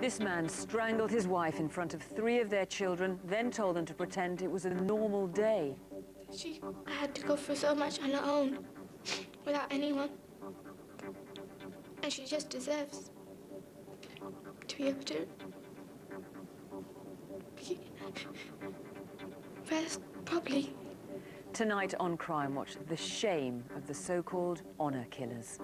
This man strangled his wife in front of 3 of their children, then told them to pretend it was a normal day. She had to go through so much on her own, without anyone. And she just deserves to be able to rest properly. Tonight on Crimewatch, the shame of the so-called honour killers.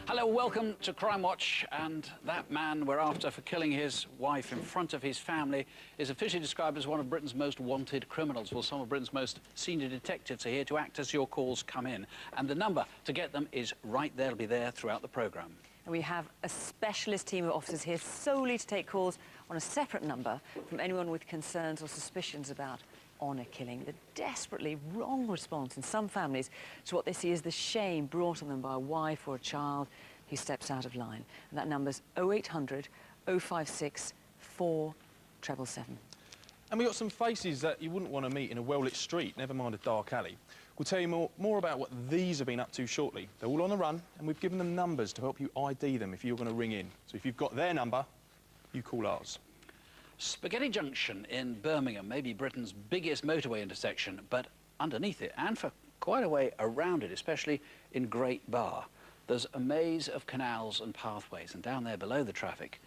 Hello, welcome to Crimewatch, and that man we're after for killing his wife in front of his family is officially described as one of Britain's most wanted criminals. Well, some of Britain's most senior detectives are here to act as your calls come in, and the number to get them is right there. It'll be there throughout the programme. And we have a specialist team of officers here solely to take calls on a separate number from anyone with concerns or suspicions about honour killing, the desperately wrong response in some families to what they see as the shame brought on them by a wife or a child who steps out of line. And that number's 0800 056 4777. And we've got some faces that you wouldn't want to meet in a well-lit street, never mind a dark alley. We'll tell you more about what these have been up to shortly. They're all on the run, and we've given them numbers to help you ID them if you're going to ring in. So if you've got their number, you call ours. Spaghetti Junction in Birmingham may be Britain's biggest motorway intersection, but underneath it, and for quite a way around it, especially in Great Bar, there's a maze of canals and pathways, and down there below the traffic,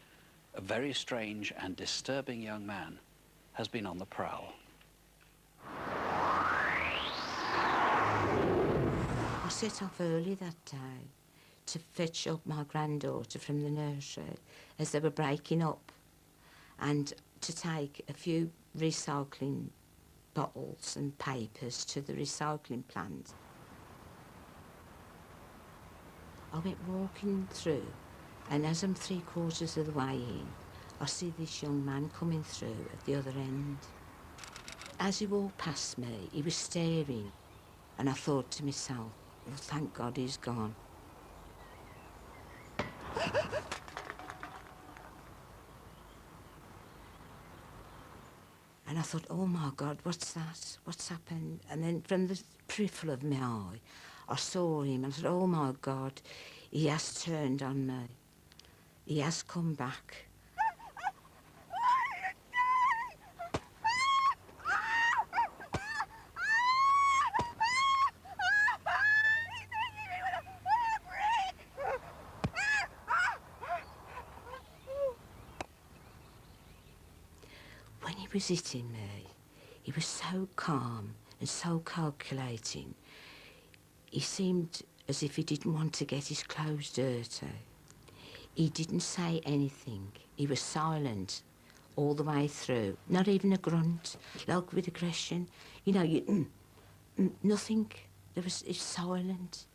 a very strange and disturbing young man has been on the prowl. I set off early that day to fetch up my granddaughter from the nursery as they were breaking up, and to take a few recycling bottles and papers to the recycling plant. I went walking through, and as I'm 3/4 of the way in, I see this young man coming through at the other end. As he walked past me, he was staring, and I thought to myself, well, thank God he's gone. And I thought, oh my God, what's that? What's happened? And then from the peripheral of my eye, I saw him and I thought, oh my God, he has turned on me. He has come back. When he was hitting me, he was so calm and so calculating. He seemed as if he didn't want to get his clothes dirty. He didn't say anything. He was silent all the way through. Not even a grunt, like with aggression. You know, nothing. It's silent.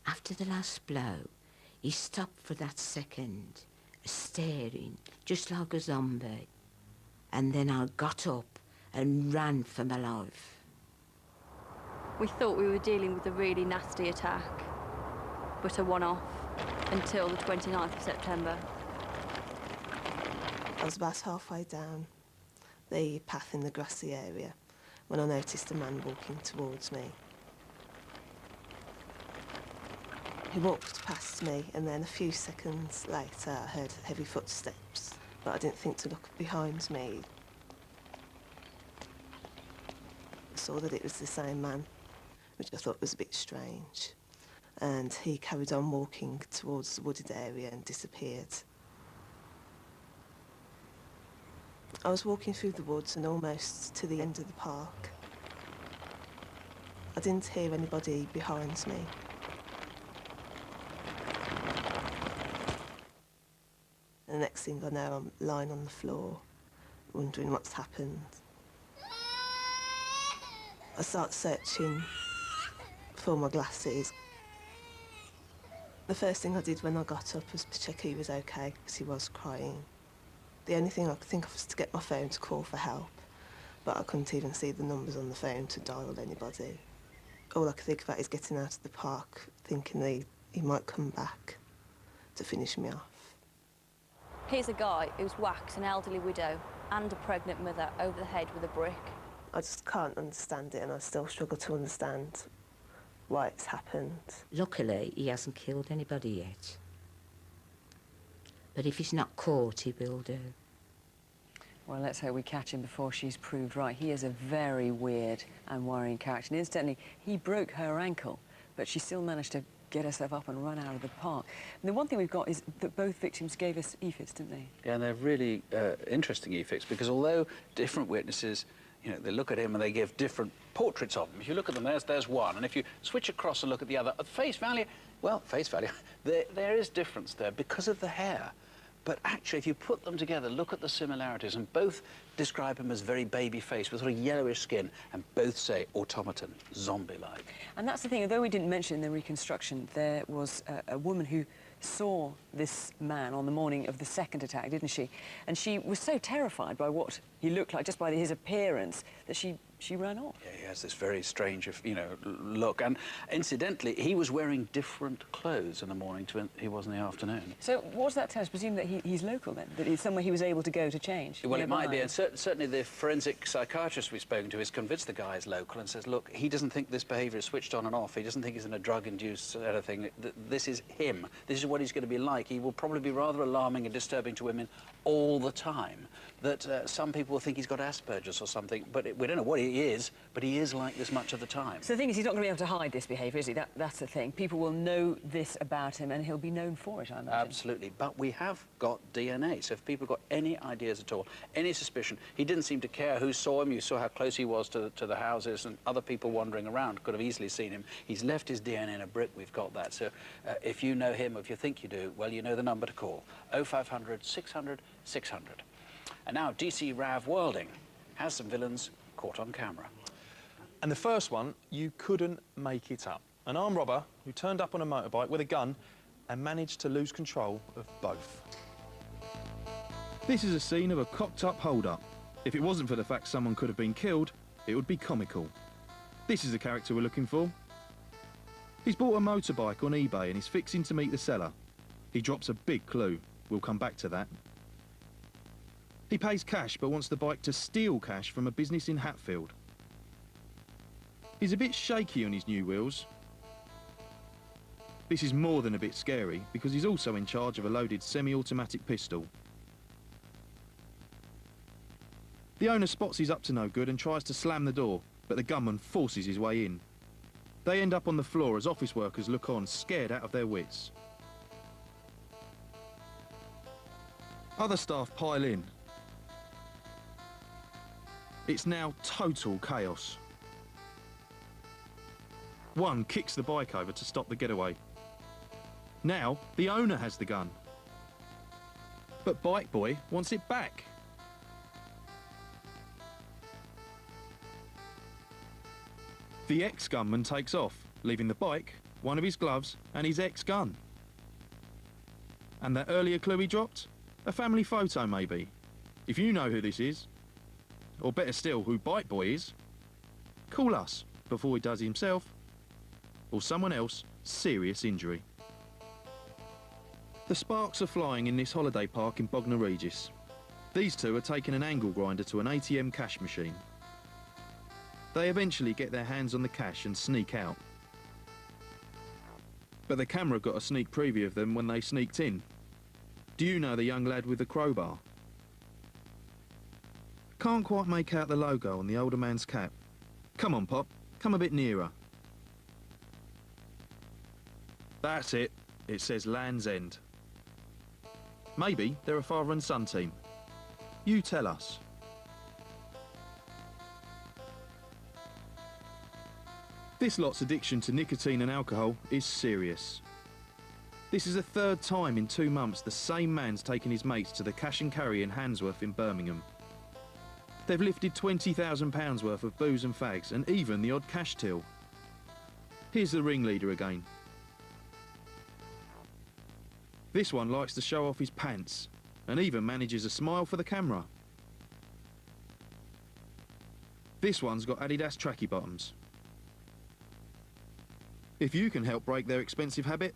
After the last blow, he stopped for that second, staring, just like a zombie. And then I got up and ran for my life. We thought we were dealing with a really nasty attack, but a one-off until the 29th of September. I was about halfway down the path in the grassy area when I noticed a man walking towards me. He walked past me, and then a few seconds later I heard heavy footsteps, but I didn't think to look behind me. I saw that it was the same man, which I thought was a bit strange. And he carried on walking towards the wooded area and disappeared. I was walking through the woods and almost to the end of the park. I didn't hear anybody behind me. And the next thing I know, I'm lying on the floor, wondering what's happened. I start searching for my glasses. The first thing I did when I got up was to check he was okay, because he was crying. The only thing I could think of was to get my phone to call for help, but I couldn't even see the numbers on the phone to dial anybody. All I could think about is getting out of the park, thinking he might come back to finish me off. Here's a guy who's whacked an elderly widow and a pregnant mother over the head with a brick. I just can't understand it, and I still struggle to understand why it's happened. Luckily, he hasn't killed anybody yet. But if he's not caught, he will do. Well, let's hope we catch him before she's proved right. He is a very weird and worrying character. And incidentally, he broke her ankle, but she still managed to get herself up and run out of the park. And the one thing we've got is that both victims gave us EFIs, didn't they? Yeah, and they're really interesting EFIs, because although different witnesses, you know, they look at him and they give different portraits of him. If you look at them, there's one, and if you switch across and look at the other, at face value, well, face value, there is difference there because of the hair. But actually, if you put them together, look at the similarities, and both describe him as very baby-faced, with sort of yellowish skin, and both say automaton, zombie-like. And that's the thing, although we didn't mention in the reconstruction, there was a woman who saw this man on the morning of the second attack, didn't she? And she was so terrified by what he looked like, just by his appearance, that she ran off. Yeah, he has this very strange, you know, look. And incidentally, he was wearing different clothes in the morning to he was in the afternoon. So what does that tell us? Presume that he's local then? That he's somewhere he was able to go to change? Well, nearby? it might be. And certainly the forensic psychiatrist we've spoken to is convinced the guy is local and says, look, he doesn't think this behaviour is switched on and off. He doesn't think he's in a drug-induced anything. This is him. This is what he's going to be like. He will probably be rather alarming and disturbing to women all the time. That some people will think he's got Asperger's or something, but we don't know what he is, but he is like this much of the time. So the thing is, he's not going to be able to hide this behaviour, is he? That's the thing. People will know this about him, and he'll be known for it, I imagine. Absolutely. But we have got DNA, so if people have got any ideas at all, any suspicion, he didn't seem to care who saw him. You saw how close he was to the houses, and other people wandering around could have easily seen him. He's left his DNA in a brick. We've got that. So if you know him, or if you think you do, well, you know the number to call. 0500 600 600. And now DC Rav Worlding has some villains caught on camera. And the first one, you couldn't make it up. An armed robber who turned up on a motorbike with a gun and managed to lose control of both. This is a scene of a cocked-up hold-up. If it wasn't for the fact someone could have been killed, it would be comical. This is the character we're looking for. He's bought a motorbike on eBay and he's fixing to meet the seller. He drops a big clue. We'll come back to that. He pays cash but wants the bike to steal cash from a business in Hatfield. He's a bit shaky on his new wheels. This is more than a bit scary because he's also in charge of a loaded semi-automatic pistol. The owner spots he's up to no good and tries to slam the door, but the gunman forces his way in. They end up on the floor as office workers look on, scared out of their wits. Other staff pile in. It's now total chaos. One kicks the bike over to stop the getaway. Now, the owner has the gun. But Bike Boy wants it back. The ex-gunman takes off, leaving the bike, one of his gloves, and his ex-gun. And that earlier clue he dropped? A family photo, maybe. If you know who this is, or better still, who Bike Boy is, call us before he does himself, or someone else, serious injury. The sparks are flying in this holiday park in Bognor Regis. These two are taking an angle grinder to an ATM cash machine. They eventually get their hands on the cash and sneak out. But the camera got a sneak preview of them when they sneaked in. Do you know the young lad with the crowbar? Can't quite make out the logo on the older man's cap. Come on, Pop, come a bit nearer. That's it. It says Land's End. Maybe they're a father and son team. You tell us. This lot's addiction to nicotine and alcohol is serious. This is the third time in 2 months the same man's taken his mates to the cash and carry in Handsworth in Birmingham. They've lifted £20,000 worth of booze and fags and even the odd cash till. Here's the ringleader again. This one likes to show off his pants and even manages a smile for the camera. This one's got Adidas tracky bottoms. If you can help break their expensive habit,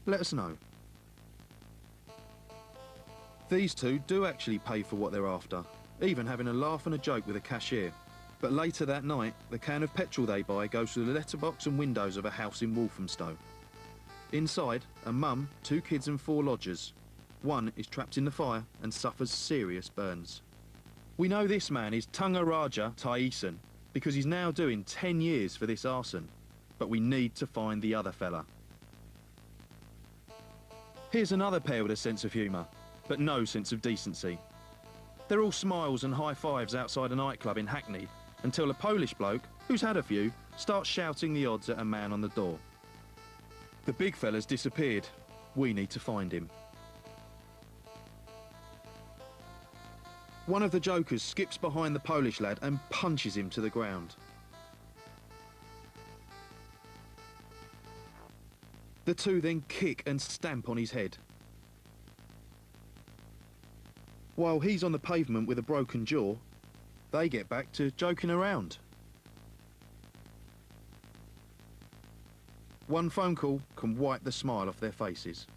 let us know. These two do actually pay for what they're after, even having a laugh and a joke with a cashier. But later that night, the can of petrol they buy goes through the letterbox and windows of a house in Walthamstow. Inside, a mum, 2 kids and 4 lodgers. One is trapped in the fire and suffers serious burns. We know this man is Tunga Raja Thaisen because he's now doing 10 years for this arson. But we need to find the other fella. Here's another pair with a sense of humour, but no sense of decency. They're all smiles and high fives outside a nightclub in Hackney until a Polish bloke, who's had a few, starts shouting the odds at a man on the door. The big fella's disappeared. We need to find him. One of the jokers skips behind the Polish lad and punches him to the ground. The two then kick and stamp on his head. While he's on the pavement with a broken jaw, they get back to joking around. One phone call can wipe the smile off their faces.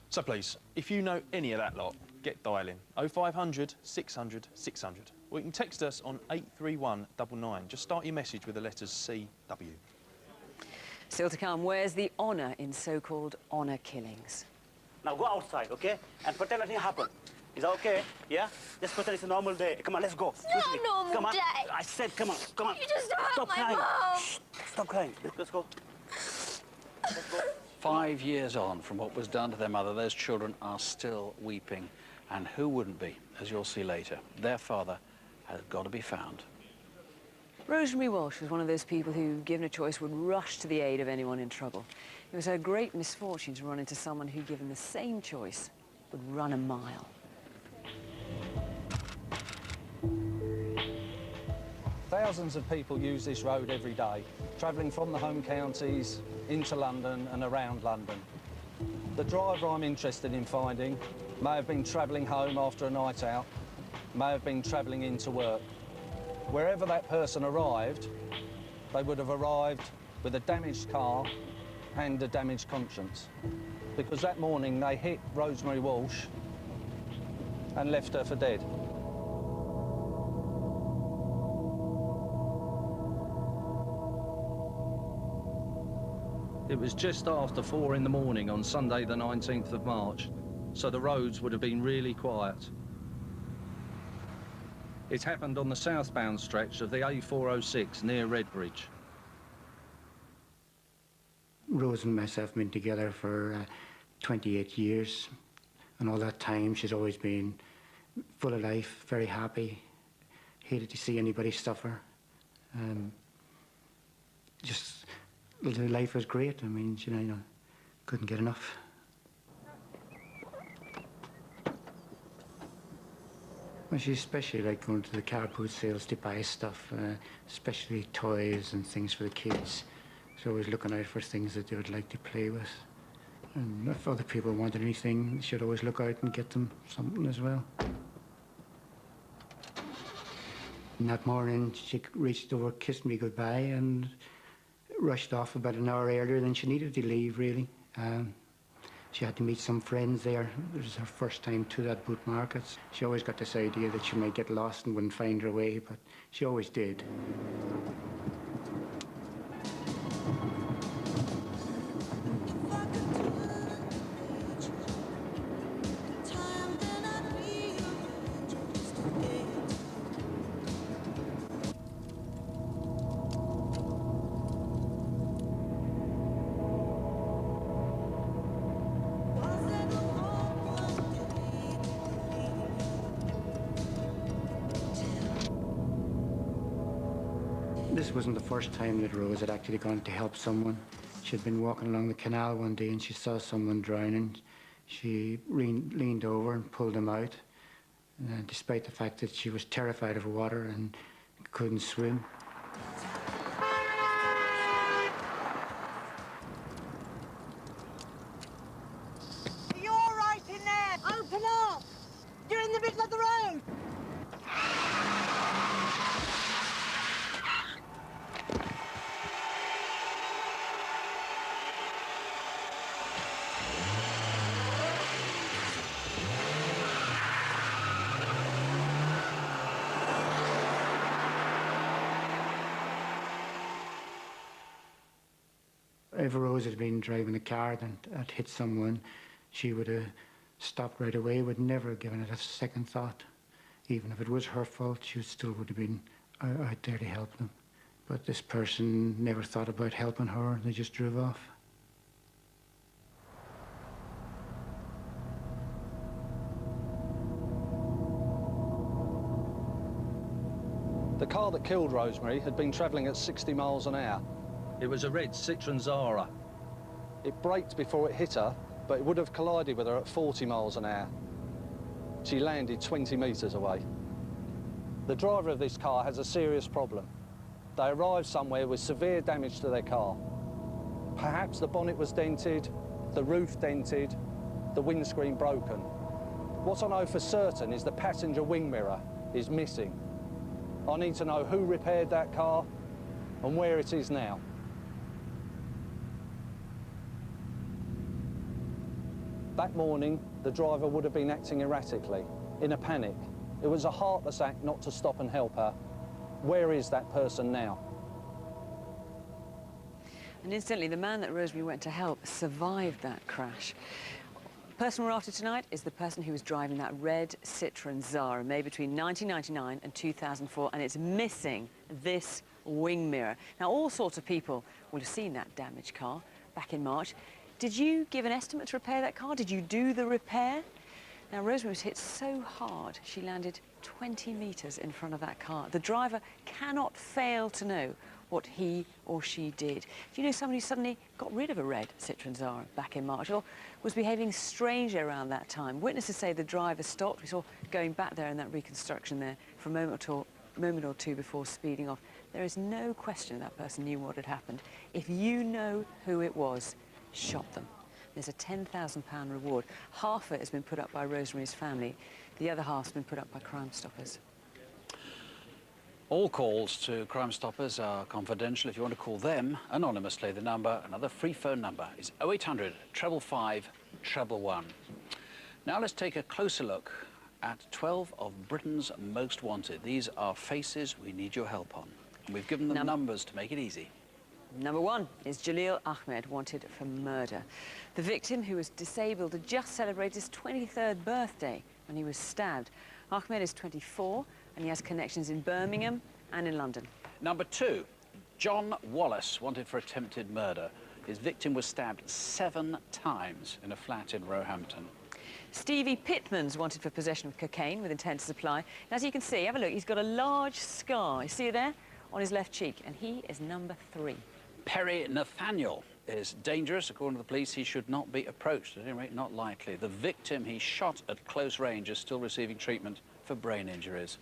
So please, if you know any of that lot, get dialing 0500 600 600. Or you can text us on 83199. Just start your message with the letters CW. Still to come, where's the honour in so-called honour killings? Now go outside, okay? And pretend nothing happened. Is that okay? Yeah? Just pretend it's a normal day. Come on, let's go. Not a normal come on. day. I said, come on, come on. You just hurt Stop my crying. mum. Shh. Stop crying. Let's go. Let's go. 5 years on from what was done to their mother, those children are still weeping. And who wouldn't be, as you'll see later? Their father has got to be found. Rosemary Walsh was one of those people who, given a choice, would rush to the aid of anyone in trouble. It was her great misfortune to run into someone who, given the same choice, would run a mile. Thousands of people use this road every day, travelling from the home counties into London and around London. The driver I'm interested in finding may have been travelling home after a night out, may have been travelling into work. Wherever that person arrived, they would have arrived with a damaged car and a damaged conscience. Because that morning they hit Rosemary Walsh and left her for dead. It was just after 4 in the morning on Sunday the 19th of March, so the roads would have been really quiet. It happened on the southbound stretch of the A406 near Redbridge. Rose and myself have been together for 28 years, and all that time she's always been full of life, very happy, hated to see anybody suffer. Just, life was great. I mean, you know, couldn't get enough. Well, she especially liked going to the car boot sales to buy stuff, especially toys and things for the kids. She's always looking out for things that they would like to play with. And if other people wanted anything, she'd always look out and get them something as well. And that morning, she reached over, kissed me goodbye, and rushed off about an hour earlier than she needed to leave, really. She had to meet some friends there. It was her first time to that boot market. She always got this idea that she might get lost and wouldn't find her way, but she always did. This wasn't the first time that Rose had actually gone to help someone. She'd been walking along the canal one day and she saw someone drowning. She leaned over and pulled him out, despite the fact that she was terrified of water and couldn't swim. Are you all right in there? Open up! You're in the middle of the road! if Rose had been driving a car and had hit someone, she would have stopped right away, would never have given it a second thought. Even if it was her fault, she still would have been out there to help them. But this person never thought about helping her, they just drove off. The car that killed Rosemary had been travelling at 60 miles an hour. It was a red Citroen Zara. It braked before it hit her, but it would have collided with her at 40 miles an hour. She landed 20 metres away. The driver of this car has a serious problem. They arrived somewhere with severe damage to their car. Perhaps the bonnet was dented, the roof dented, the windscreen broken. What I know for certain is the passenger wing mirror is missing. I need to know who repaired that car and where it is now. That morning, the driver would have been acting erratically, in a panic. It was a heartless act not to stop and help her. Where is that person now? And incidentally, the man that Rosemary went to help survived that crash. The person we're after tonight is the person who was driving that red Citroen Zara made between 1999 and 2004, and it's missing this wing mirror. Now, all sorts of people will have seen that damaged car back in March. Did you give an estimate to repair that car? Did you do the repair? Now, Rosemary was hit so hard, she landed 20 metres in front of that car. The driver cannot fail to know what he or she did. Do you know somebody who suddenly got rid of a red Citroen Zara back in March, or was behaving strangely around that time? Witnesses say the driver stopped. We saw going back there in that reconstruction there for a moment or two before speeding off. There is no question that person knew what had happened. If you know who it was, shot them. There's a £10,000 reward. Half of it has been put up by Rosemary's family. The other half's been put up by Crime Stoppers. All calls to Crime Stoppers are confidential. If you want to call them anonymously, the number, another free phone number, is 0800 555 111. Now let's take a closer look at 12 of Britain's most wanted. These are faces we need your help on. And we've given them numbers to make it easy. Number 1 is Jalil Ahmed, wanted for murder. The victim, who was disabled, had just celebrated his 23rd birthday when he was stabbed. Ahmed is 24 and he has connections in Birmingham and in London. Number 2, John Wallace, wanted for attempted murder. His victim was stabbed 7 times in a flat in Roehampton. Stevie Pittman's wanted for possession of cocaine with intent to supply. And as you can see, have a look, he's got a large scar. You see it there? On his left cheek, and he is number 3. Perry Nathaniel is dangerous. According to the police, he should not be approached, at any rate, not likely. The victim he shot at close range is still receiving treatment for brain injuries.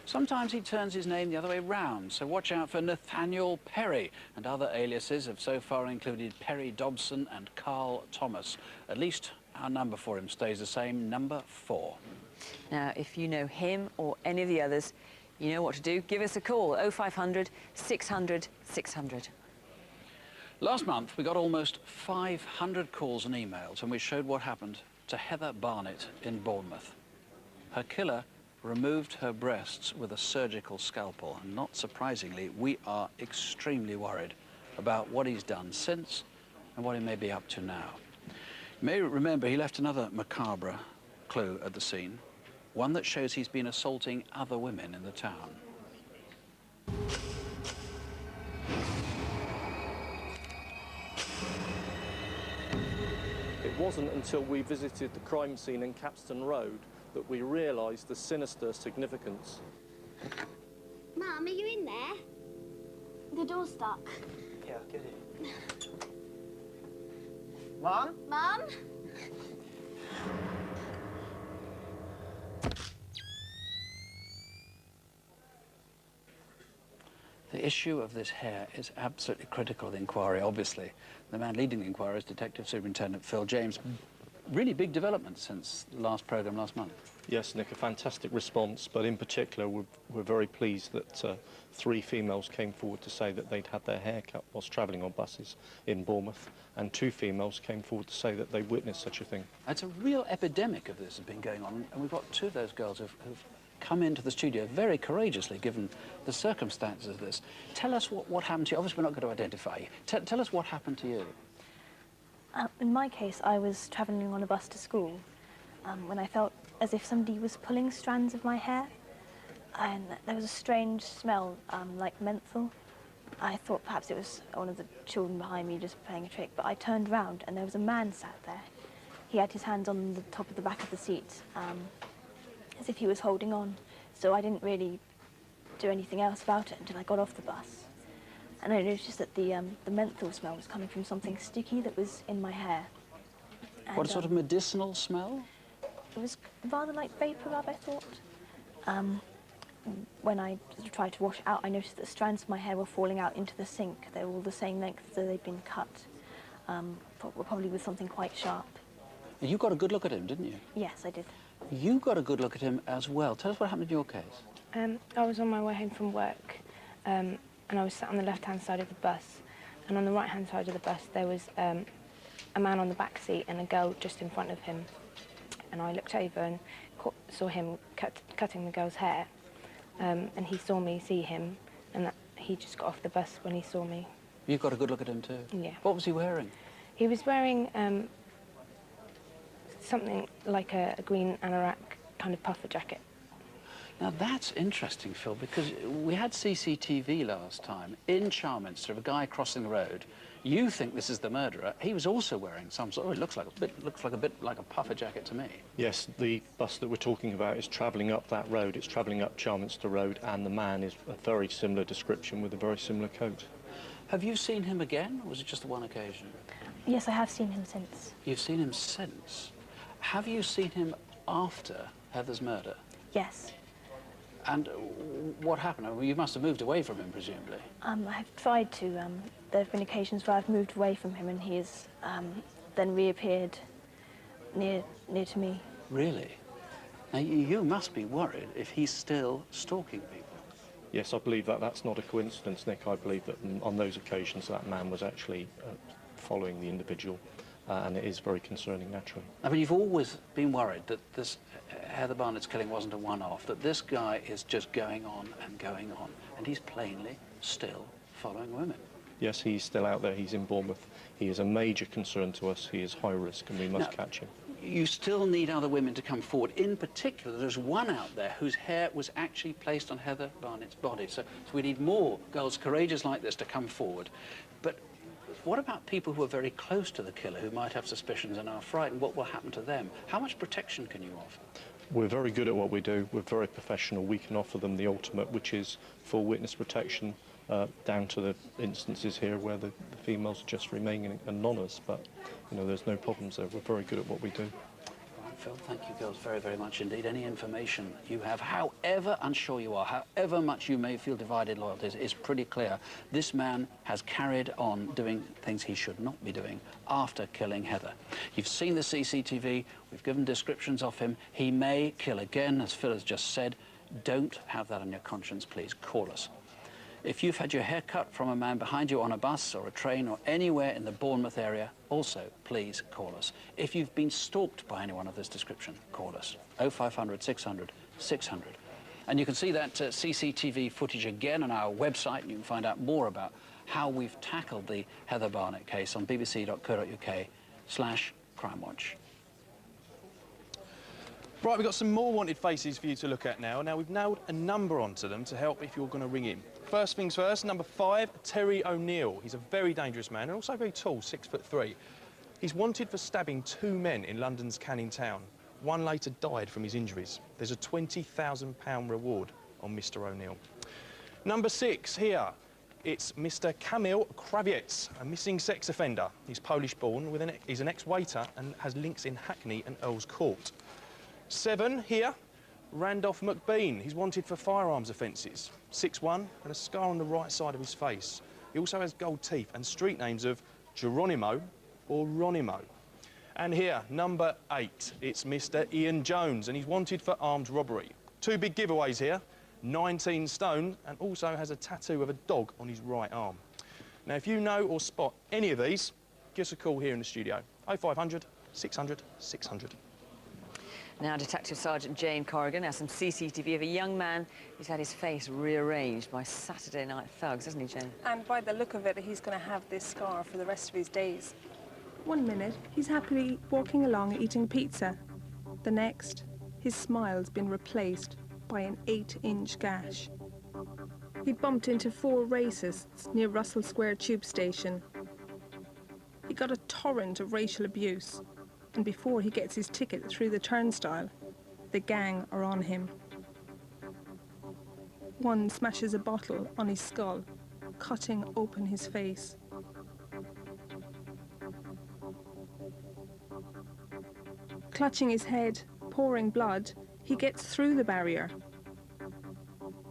Sometimes he turns his name the other way round, so watch out for Nathaniel Perry, and other aliases have so far included Perry Dobson and Carl Thomas. At least our number for him stays the same, number 4. Now, if you know him or any of the others, you know what to do. Give us a call, 0500 600 600. Last month, we got almost 500 calls and emails, and we showed what happened to Heather Barnett in Bournemouth. Her killer removed her breasts with a surgical scalpel, and not surprisingly, we are extremely worried about what he's done since and what he may be up to now. You may remember he left another macabre clue at the scene, one that shows he's been assaulting other women in the town. It wasn't until we visited the crime scene in Capstan Road that we realised the sinister significance. Mum, are you in there? The door's stuck. Yeah, get in. Mom? Mum? The issue of this hair is absolutely critical of the inquiry, obviously. The man leading the inquiry is Detective Superintendent Phil James. Really big development since the last programme last month. Yes, Nick, a fantastic response, but in particular we're very pleased that 3 females came forward to say that they'd had their hair cut whilst travelling on buses in Bournemouth, and 2 females came forward to say that they witnessed such a thing. It's a real epidemic of this has been going on, and we've got 2 of those girls who've come into the studio very courageously, given the circumstances of this. Tell us what happened to you. Obviously, we're not going to identify you. Tell us what happened to you. In my case, I was travelling on a bus to school when I felt as if somebody was pulling strands of my hair, and there was a strange smell, like menthol. I thought perhaps it was one of the children behind me just playing a trick, but I turned round and there was a man sat there. He had his hands on the top of the back of the seat, as if he was holding on. So I didn't really do anything else about it until I got off the bus. And I noticed that the menthol smell was coming from something sticky that was in my hair. And, What sort of medicinal smell? It was rather like vapor rub, I thought. When I tried to wash it out, I noticed that strands of my hair were falling out into the sink. They were all the same length, so they'd been cut, probably with something quite sharp. You got a good look at him, didn't you? Yes, I did. You got a good look at him as well. Tell us what happened in your case. I was on my way home from work, and I was sat on the left-hand side of the bus, and on the right-hand side of the bus there was a man on the back seat and a girl just in front of him. And I looked over and saw him cutting the girl's hair. And he saw me see him, and he just got off the bus when he saw me. You got a good look at him too? Yeah. What was he wearing? He was wearing something like a green anorak kind of puffer jacket. Now that's interesting, Phil, because we had CCTV last time in Charminster of a guy crossing the road. You think this is the murderer. He was also wearing some sort of, it looks like a bit like a puffer jacket to me. Yes, the bus that we're talking about is travelling up that road. It's travelling up Charminster Road, and the man is a very similar description with a very similar coat. Have you seen him again, or was it just the one occasion? Yes, I have seen him since. You've seen him since? Have you seen him after Heather's murder? Yes. And what happened? Well, you must have moved away from him, presumably. I have tried to. There have been occasions where I've moved away from him and he has then reappeared near to me. Really? Now, you must be worried if he's still stalking people. Yes, I believe that's not a coincidence, Nick. I believe that on those occasions that man was actually following the individual, and it is very concerning, naturally. I mean, you've always been worried that this Heather Barnett's killing wasn't a one-off, that this guy is just going on, and he's plainly still following women. Yes, he's still out there. He's in Bournemouth. He is a major concern to us. He is high risk, and we must catch him. You still need other women to come forward. In particular, there's one out there whose hair was actually placed on Heather Barnett's body. So we need more girls courageous like this to come forward. But what about people who are very close to the killer, who might have suspicions and are frightened? What will happen to them? How much protection can you offer? We're very good at what we do. We're very professional. We can offer them the ultimate, which is full witness protection, down to the instances here where the females just remain anonymous. But, you know, there's no problems there. We're very good at what we do. Right, Phil, thank you girls very, very much indeed. Any information you have, however unsure you are, however much you may feel divided loyalties, is pretty clear. This man has carried on doing things he should not be doing after killing Heather. You've seen the CCTV. We've given descriptions of him. He may kill again, as Phil has just said. Don't have that on your conscience, please. Call us. If you've had your hair cut from a man behind you on a bus or a train or anywhere in the Bournemouth area, also, please call us. If you've been stalked by anyone of this description, call us. 0500 600 600. And you can see that CCTV footage again on our website, and you can find out more about how we've tackled the Heather Barnett case on bbc.co.uk/crimewatch. Right, we've got some more wanted faces for you to look at now. Now, we've nailed a number onto them to help if you're going to ring in. First things first, number 5, Terry O'Neill. He's a very dangerous man and also very tall, 6'3". He's wanted for stabbing 2 men in London's Canning Town. One later died from his injuries. There's a £20,000 reward on Mr O'Neill. Number 6 here, it's Mr Kamil Krawiec, a missing sex offender. He's Polish-born, he's an ex-waiter and has links in Hackney and Earl's Court. 7 here, Randolph McBean. He's wanted for firearms offences. 6'1", and a scar on the right side of his face. He also has gold teeth and street names of Geronimo or Ronimo. And here, number 8, it's Mr Ian Jones, and he's wanted for armed robbery. 2 big giveaways here, 19 stone, and also has a tattoo of a dog on his right arm. Now, if you know or spot any of these, give us a call here in the studio. 0500 600 600. Now, Detective Sergeant Jane Corrigan has some CCTV of a young man who's had his face rearranged by Saturday night thugs, hasn't he, Jane? And by the look of it, he's going to have this scar for the rest of his days. 1 minute, he's happily walking along eating pizza. The next, his smile's been replaced by an 8-inch gash. He bumped into 4 racists near Russell Square tube station. He got a torrent of racial abuse. And before he gets his ticket through the turnstile, the gang are on him. One smashes a bottle on his skull, cutting open his face. Clutching his head, pouring blood, he gets through the barrier.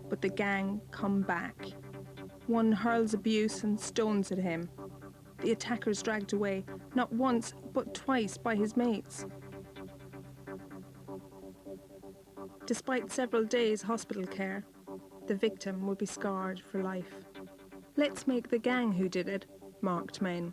But the gang come back. One hurls abuse and stones at him. The attacker's dragged away, not once, but twice by his mates. Despite several days' hospital care, the victim will be scarred for life. Let's make the gang who did it marked men.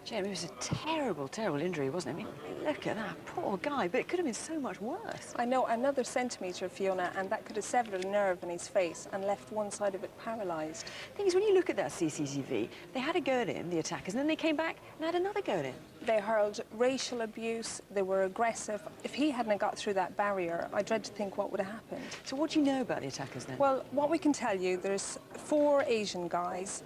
Jane, it was a terrible, terrible injury, wasn't it? I mean, look at that poor guy, but it could have been so much worse. I know, another centimetre, Fiona, and that could have severed a nerve in his face and left one side of it paralysed. The thing is, when you look at that CCTV, they had a go at him, the attackers, and then they came back and had another go at him. They hurled racial abuse, they were aggressive. If he hadn't got through that barrier, I dread to think what would have happened. So what do you know about the attackers then? Well, what we can tell you, there's 4 Asian guys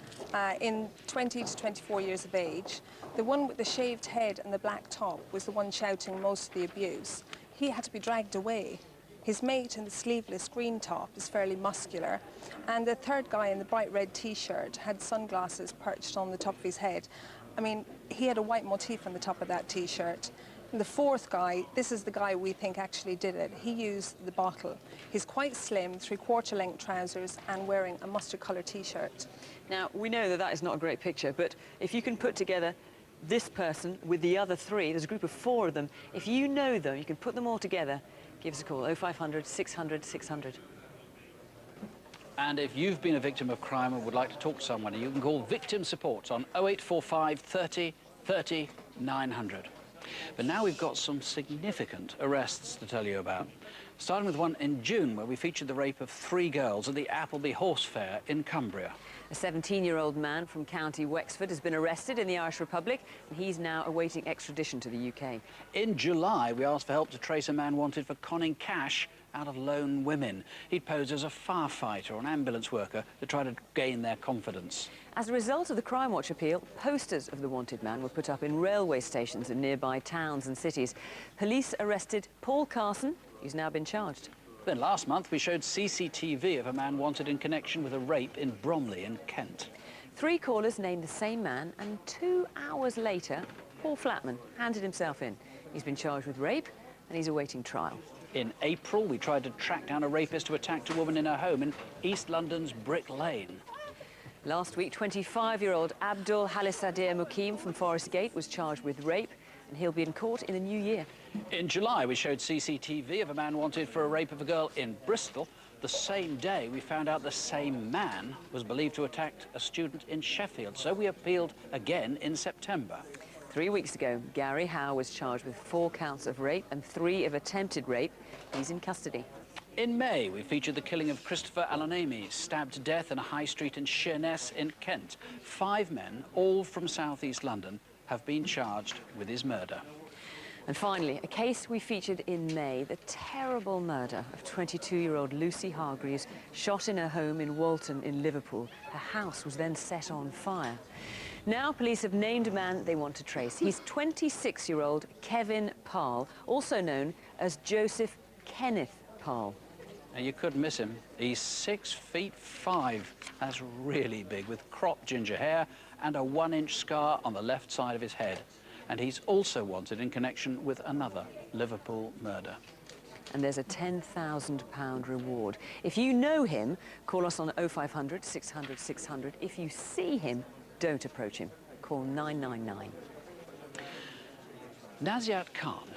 in 20 to 24 years of age. The one with the shaved head and the black top was the one shouting most of the abuse. He had to be dragged away. His mate in the sleeveless green top is fairly muscular, and the third guy in the bright red T-shirt had sunglasses perched on the top of his head. I mean, he had a white motif on the top of that T-shirt. And the fourth guy, this is the guy we think actually did it. He used the bottle. He's quite slim, 3/4 length trousers and wearing a mustard colour T-shirt. Now, we know that that is not a great picture, but if you can put together this person with the other 3, there's a group of 4 of them. If you know them, you can put them all together, give us a call, 0500 600 600. And if you've been a victim of crime and would like to talk to someone, you can call Victim Support on 0845 30 30 900. But now we've got some significant arrests to tell you about. Starting with one in June, where we featured the rape of 3 girls at the Appleby Horse Fair in Cumbria. A 17-year-old man from County Wexford has been arrested in the Irish Republic, and he's now awaiting extradition to the UK. In July, we asked for help to trace a man wanted for conning cash out of lone women. He'd posed as a firefighter or an ambulance worker to try to gain their confidence. As a result of the Crimewatch appeal, posters of the wanted man were put up in railway stations in nearby towns and cities. Police arrested Paul Carson, who's now been charged. Then last month, we showed CCTV of a man wanted in connection with a rape in Bromley in Kent. 3 callers named the same man, and 2 hours later, Paul Flatman handed himself in. He's been charged with rape, and he's awaiting trial. In April, we tried to track down a rapist who attacked a woman in her home in East London's Brick Lane. Last week, 25-year-old Abdul Halisadir Mukim from Forest Gate was charged with rape, and he'll be in court in the new year. In July, we showed CCTV of a man wanted for a rape of a girl in Bristol. The same day, we found out the same man was believed to have attacked a student in Sheffield, so we appealed again in September. 3 weeks ago, Gary Howe was charged with 4 counts of rape and 3 of attempted rape. He's in custody. In May, we featured the killing of Christopher Alanemi, stabbed to death in a high street in Sheerness in Kent. 5 men, all from southeast London, have been charged with his murder. And finally, a case we featured in May, the terrible murder of 22-year-old Lucy Hargreaves, shot in her home in Walton in Liverpool. Her house was then set on fire. Now police have named a man they want to trace. He's 26-year-old Kevin Parle, also known as Joseph Kenneth Parle. Now, you could miss him. He's 6'5". That's really big, with cropped ginger hair and a 1-inch scar on the left side of his head. And he's also wanted in connection with another Liverpool murder. And there's a £10,000 reward. If you know him, call us on 0500 600 600. If you see him, don't approach him. Call 999. Naziat Khan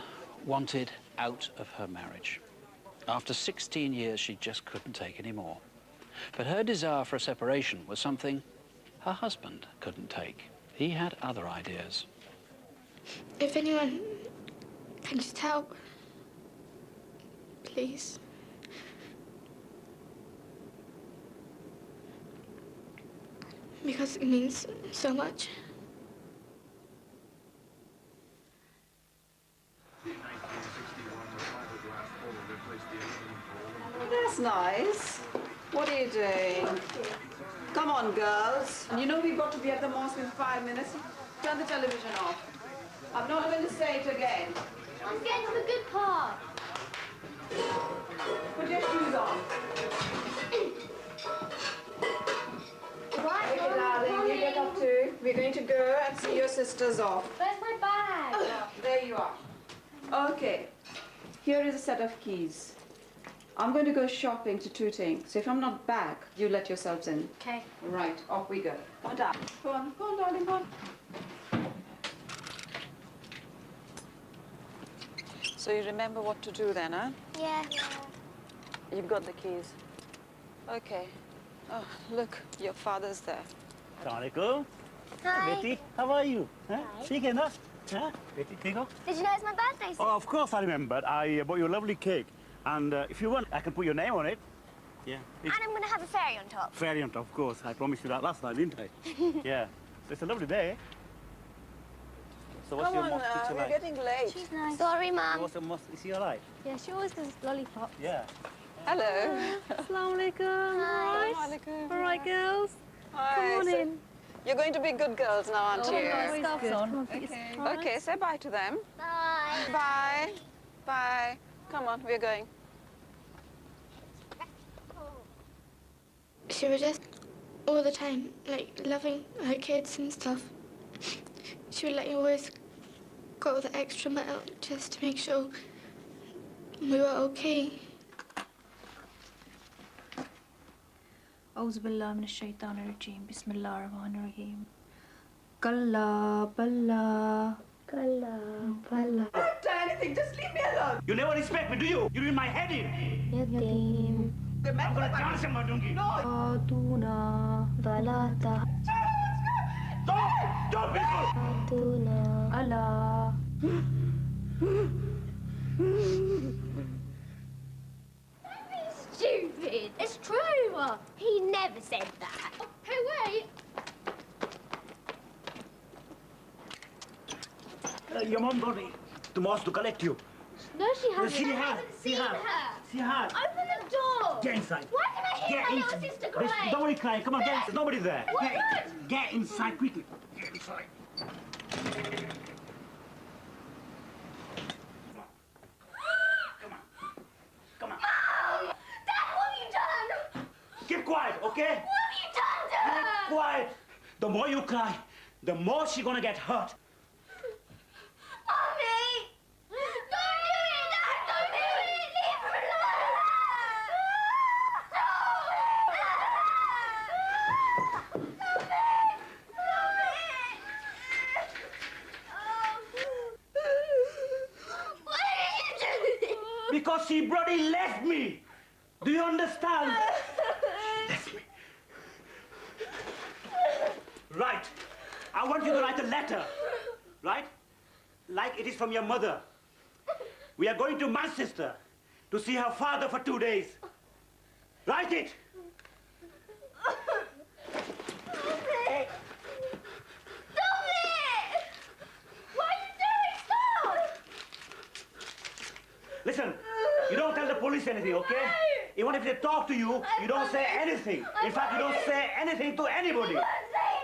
wanted out of her marriage. After 16 years, she just couldn't take any more. But her desire for a separation was something her husband couldn't take. He had other ideas. If anyone can just help. Please. Because it means so much. Oh, that's nice. What are you doing? Come on, girls. You know we've got to be at the mosque in 5 minutes. Turn the television off. I'm not going to say it again. I'm getting to the good part. Put your shoes on. Right, Okay, darling, you get up too. We're going to go and see your sisters off. Where's my bag? There you are. Okay. Here is a set of keys. I'm going to go shopping to Tooting, so if I'm not back, you let yourselves in. Okay. Right, off we go. Come on, darling. Go on, darling, go on. So you remember what to do then, huh? Yeah. You've got the keys. Okay. Oh, look, your father's there. Assalamualaikum. Hi. Betty, how are you? Huh? She came, huh? Huh? Betty, take off. Did you know it's my birthday soon? Oh, of course I remembered. I bought you a lovely cake. And if you want, I can put your name on it. Yeah. And I'm going to have a fairy on top. Fairy on top, of course. I promised you that last time, didn't I? Yeah. So it's a lovely day. So what's your mosque teacher we're like? getting late. She's nice. Sorry, Mum. What's your mosque? Is he alive? Yeah, she always does lollipops. Yeah. Hello. Assalamualaikum. Hi. Alaikum. All right, girls. Hi. Come on So in. you're going to be good girls now, aren't you? Always good. Come on, Okay. all right. Okay, say bye to them. Bye. Bye. Bye. Come on, we're going. She was just all the time, like, loving her kids and stuff. She would, like, always go the extra mile just to make sure we were okay. أعوذ بالله من الشيطان الرجيم بسم الله الرحمن الرحيم كلا بلا Kala, bala. I don't do anything, just leave me alone. You never respect me, do you? You ruin my head in. Yatim. I'm gonna dance him, Madungi. No! Aduna Balata. Don't be good! Aduna. Allah Stupid. It's true. He never said that. Hey, wait. Your mom got to mosque to collect you. No, she hasn't. She I has. haven't She seen has. her. She has. Open the door. Get inside. Why can I hear my little sister There's crying? nobody crying. Come on, get inside. There's nobody there. What? Get inside quickly. Get inside. Come on. Mom! Dad, what have you done? Keep quiet, okay? What have you done to her? Keep quiet. The more you cry, the more she's gonna get hurt. Mommy! Don't do it, Dad! Don't do it! Leave her alone! Why did you do this? Because she bloody left me. Do you understand? Left me. Right. I want you to write a letter. Right? Like it is from your mother. We are going to Manchester to see her father for 2 days. Write it. Stop it! What are you doing? Stop! Listen, you don't tell the police anything, okay? Even if they talk to you, you don't say anything. In fact, you don't say anything to anybody.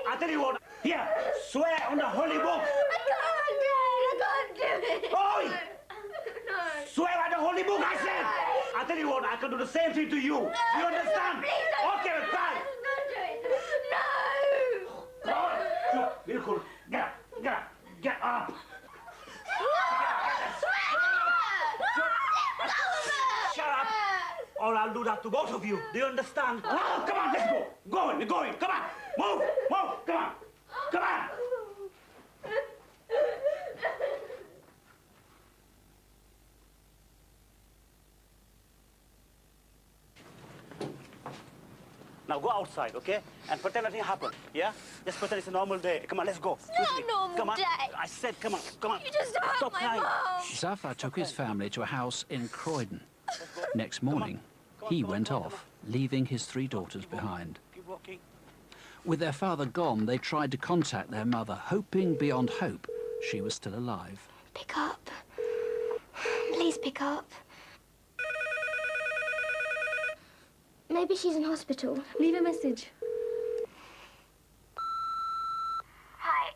I'll tell you what. Here, swear on the holy book. I can't do it. Oi! No. Swear by the holy book, I said. I'll tell you what, I can do the same thing to you. No, You understand? please don't Okay, do fine. it. Don't do it. No. Come on. Look, Bilkul. Get up. Get up. Get up. Shut up. Or I'll do that to both of you. Do you understand? Oh, come on, let's go. Going, we're going. Come on. Move. Move. Come on. Come on. Now go outside, okay? And pretend nothing happened, yeah? Just pretend it's a normal day. Come on, let's go. It's not a normal day. I said, come on, come on. You just hurt Stop my crying. mum. Zafar took his family to a house in Croydon. Next morning, he went off, leaving his 3 daughters behind. Keep walking. With their father gone, they tried to contact their mother, hoping beyond hope she was still alive. Pick up. Please pick up. Maybe she's in hospital. Leave a message. Hi.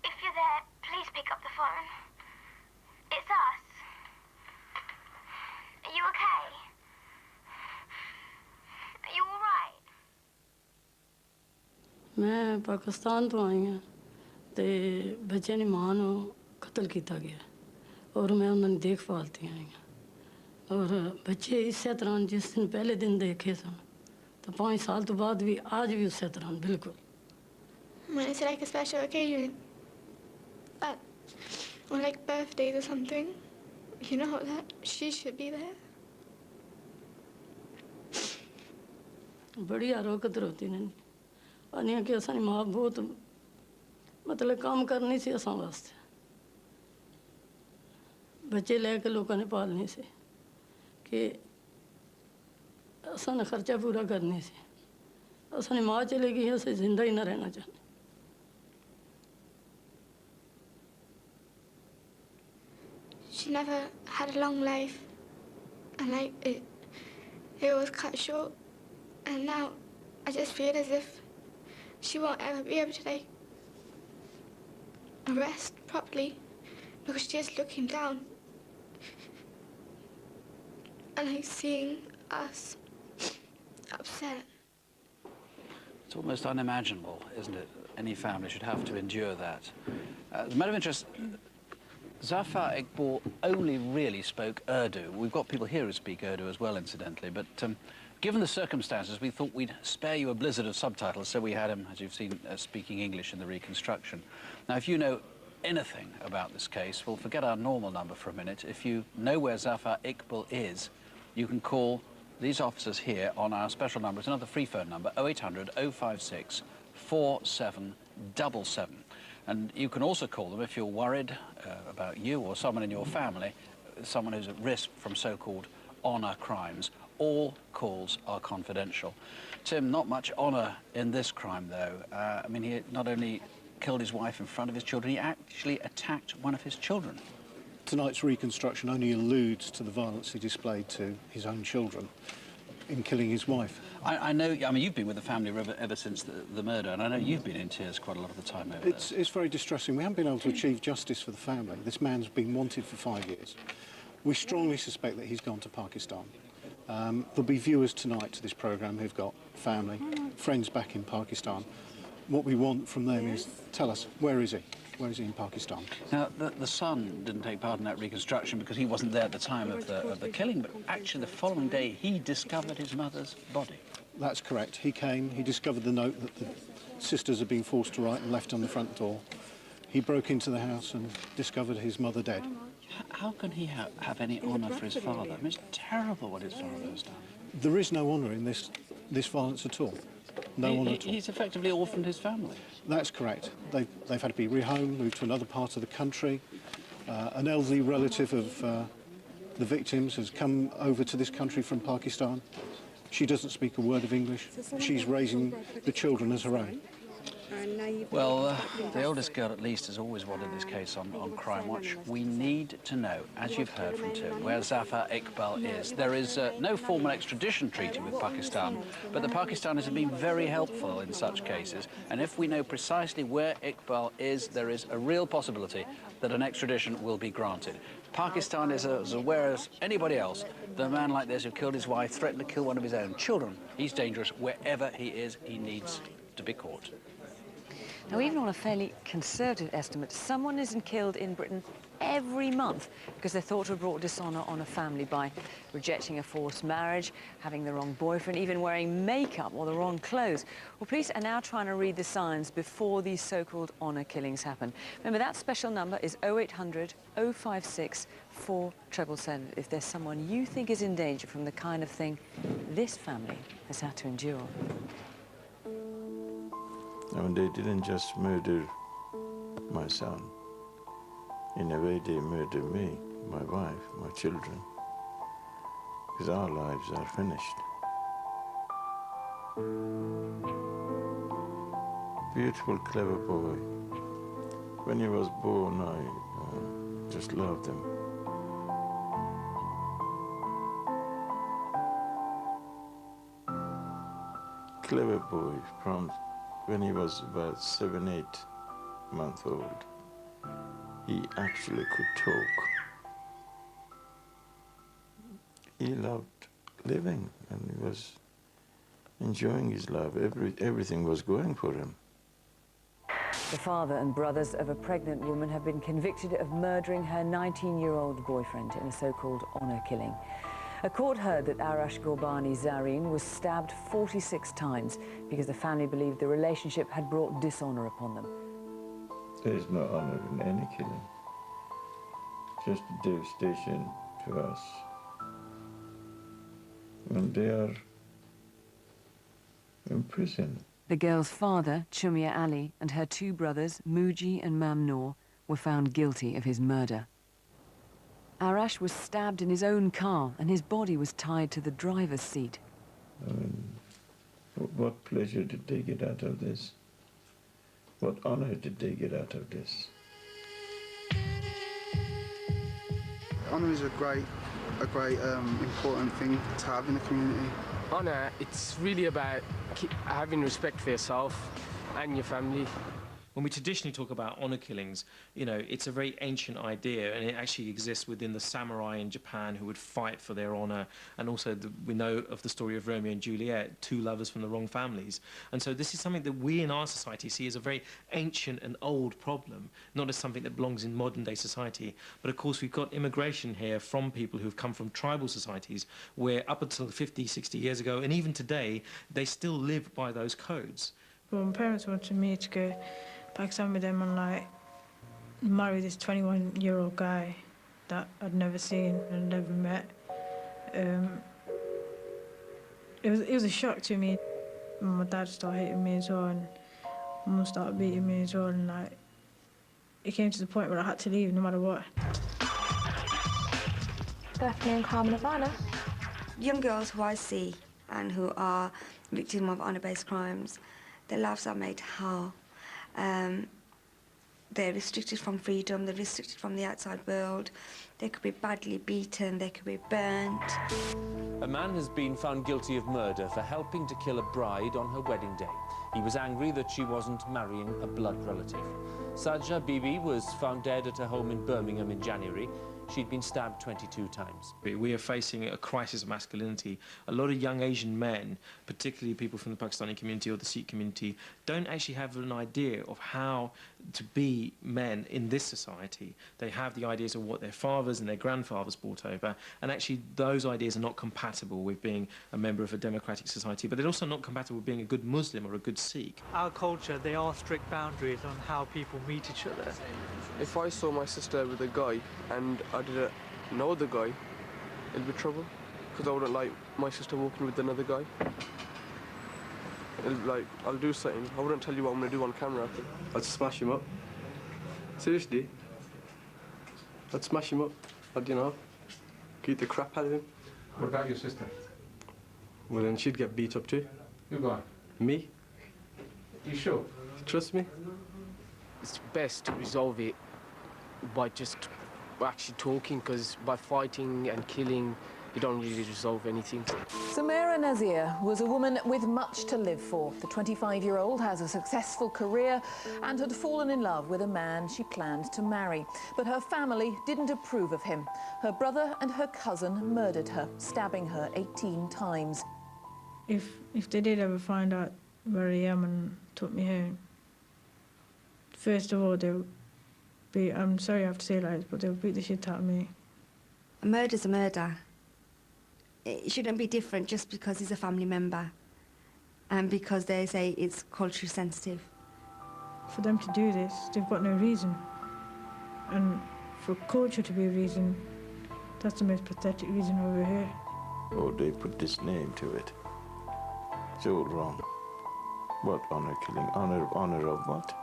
If you're there, please pick up the phone. It's us. Are you okay? Are you all right? मैं पाकिस्तान तो आई हाँ ते बच्चे ने मां को कत्ल किया गया और मैं उन्हें देखभाल थी आई हाँ और बच्चे इसी तरह जिस दिन पहले दिन देखे सन तो 5 साल तो बाद भी आज भी उसी तरह बिल्कुल When it's like a special occasion, but or like birthdays or something, you know that she should be there. बड़ी हरकत होती नहीं अनिया कि असानी माँ बहुत मतलब काम करनी सी असा वास्ते बच्चे लेके लोगों ने पालने से कि असा ने खर्चा पूरा करने से असानी माँ चले गई असें जिंदा ही ना रहना चाहते She never had a long life, and like it was cut short, and now I just feel as if she won't ever be able to like rest properly because she's just looking down and like seeing us upset. It's almost unimaginable, isn't it? Any family should have to endure that. As a matter of interest, Zafar Iqbal only really spoke Urdu. We've got people here who speak Urdu as well, incidentally, but given the circumstances, we thought we'd spare you a blizzard of subtitles, so we had him, as you've seen, speaking English in the reconstruction. Now, if you know anything about this case, we'll forget our normal number for a minute. If you know where Zafar Iqbal is, you can call these officers here on our special number. It's another free phone number, 0800 056 4777. And you can also call them if you're worried about you or someone in your family, someone who's at risk from so-called honour crimes. All calls are confidential. Tim, not much honour in this crime, though. I mean, he not only killed his wife in front of his children, he actually attacked one of his children. Tonight's reconstruction only alludes to the violence he displayed to his own children in killing his wife. I know, I mean, you've been with the family ever since the murder, and I know you've been in tears quite a lot of the time over It's very distressing. We haven't been able to achieve justice for the family. This man's been wanted for 5 years. We strongly suspect that he's gone to Pakistan. There'll be viewers tonight to this programme who've got family, friends back in Pakistan. What we want from them is, tell us, where is he? Where is he in Pakistan? Now, the son didn't take part in that reconstruction because he wasn't there at the time of the killing, but actually the following day he discovered his mother's body. That's correct. He came, he discovered the note that the sisters had been forced to write and left on the front door. He broke into the house and discovered his mother dead. How can he have any honour for his father? I mean, it's terrible what his father has done. There is no honour in this violence at all. No honour at all. He's effectively orphaned his family. That's correct. They've had to be rehomed, moved to another part of the country. An elderly relative of the victims has come over to this country from Pakistan. She doesn't speak a word of English. She's raising the children as her own. Well, the oldest girl, at least, has always wanted this case on Crimewatch. We need to know, as you've heard from Tim, where Zafar Iqbal is. There is no formal extradition treaty with Pakistan, but the Pakistanis have been very helpful in such cases. And if we know precisely where Iqbal is, there is a real possibility that an extradition will be granted. Pakistan is as aware as anybody else that a man like this who killed his wife, threatened to kill one of his own children, he's dangerous. Wherever he is, he needs to be caught. Now, even on a fairly conservative estimate, someone isn't killed in Britain every month because they're thought to have brought dishonour on a family by rejecting a forced marriage, having the wrong boyfriend, even wearing makeup or the wrong clothes. Well, police are now trying to read the signs before these so-called honour killings happen. Remember, that special number is 0800 056 4777 if there's someone you think is in danger from the kind of thing this family has had to endure. I mean, they didn't just murder my son. In a way, they murdered me, my wife, my children, because our lives are finished. Beautiful, clever boy. When he was born, I just loved him. Clever boy from when he was about 7, 8 months old. He actually could talk. He loved living and he was enjoying his life. Everything was going for him. The father and brothers of a pregnant woman have been convicted of murdering her 19-year-old boyfriend in a so-called honour killing. A court heard that Arash Gorbani Zareen was stabbed 46 times because the family believed the relationship had brought dishonour upon them. There is no honour in any killing. Just devastation to us. And they are in prison. The girl's father, Chumia Ali, and her 2 brothers, Muji and Mamnoor, were found guilty of his murder. Arash was stabbed in his own car and his body was tied to the driver's seat. What pleasure did they get out of this? What honour did they get out of this? Honour is a great important thing to have in the community. Honour, it's really about having respect for yourself and your family. When we traditionally talk about honour killings, you know, it's a very ancient idea, and it actually exists within the samurai in Japan who would fight for their honour. And also, we know of the story of Romeo and Juliet, 2 lovers from the wrong families. And so this is something that we in our society see as a very ancient and old problem, not as something that belongs in modern-day society. But of course, we've got immigration here from people who've come from tribal societies, where up until 50, 60 years ago, and even today, they still live by those codes. Well, my parents wanted me to go Pakistan with them and like marry this 21-year-old guy that I'd never seen and never met. It was a shock to me. My dad started hitting me as well, and Mum started beating me as well, and like it came to the point where I had to leave no matter what. Bethany and Carmen Havana. Young girls who I see and who are victims of honour-based crimes, their lives are made hell. They're restricted from freedom, they're restricted from the outside world. They could be badly beaten, they could be burnt. A man has been found guilty of murder for helping to kill a bride on her wedding day. He was angry that she wasn't marrying a blood relative. Sajja Bibi was found dead at her home in Birmingham in January. She'd been stabbed 22 times. We are facing a crisis of masculinity. A lot of young Asian men, particularly people from the Pakistani community or the Sikh community, don't actually have an idea of how to be men in this society. They have the ideas of what their fathers and their grandfathers brought over, and actually those ideas are not compatible with being a member of a democratic society, but they're also not compatible with being a good Muslim or a good Sikh. Our culture, there are strict boundaries on how people meet each other. If I saw my sister with a guy and I didn't know the guy, it'd be trouble, because I wouldn't like my sister walking with another guy. It'd be like, I'll do something. I wouldn't tell you what I'm going to do on camera. I'd smash him up. Seriously. I'd smash him up. I'd, you know, beat the crap out of him. What about your sister? Well, then she'd get beat up too. Who by? Me. You sure? Trust me. It's best to resolve it by just actually talking, because by fighting and killing, you don't really resolve anything. Samira Nazir was a woman with much to live for. The 25-year-old has a successful career and had fallen in love with a man she planned to marry. But her family didn't approve of him. Her brother and her cousin murdered her, stabbing her 18 times. If they did ever find out where I am and took me home, first of all, they'll be, I'm sorry I have to say like this, but they'll beat the shit out of me. A murder's a murder. It shouldn't be different just because he's a family member and because they say it's culturally sensitive. For them to do this, they've got no reason. And for culture to be a reason, that's the most pathetic reason over here. Oh, they put this name to it. It's all wrong. What honor killing? Honor of what?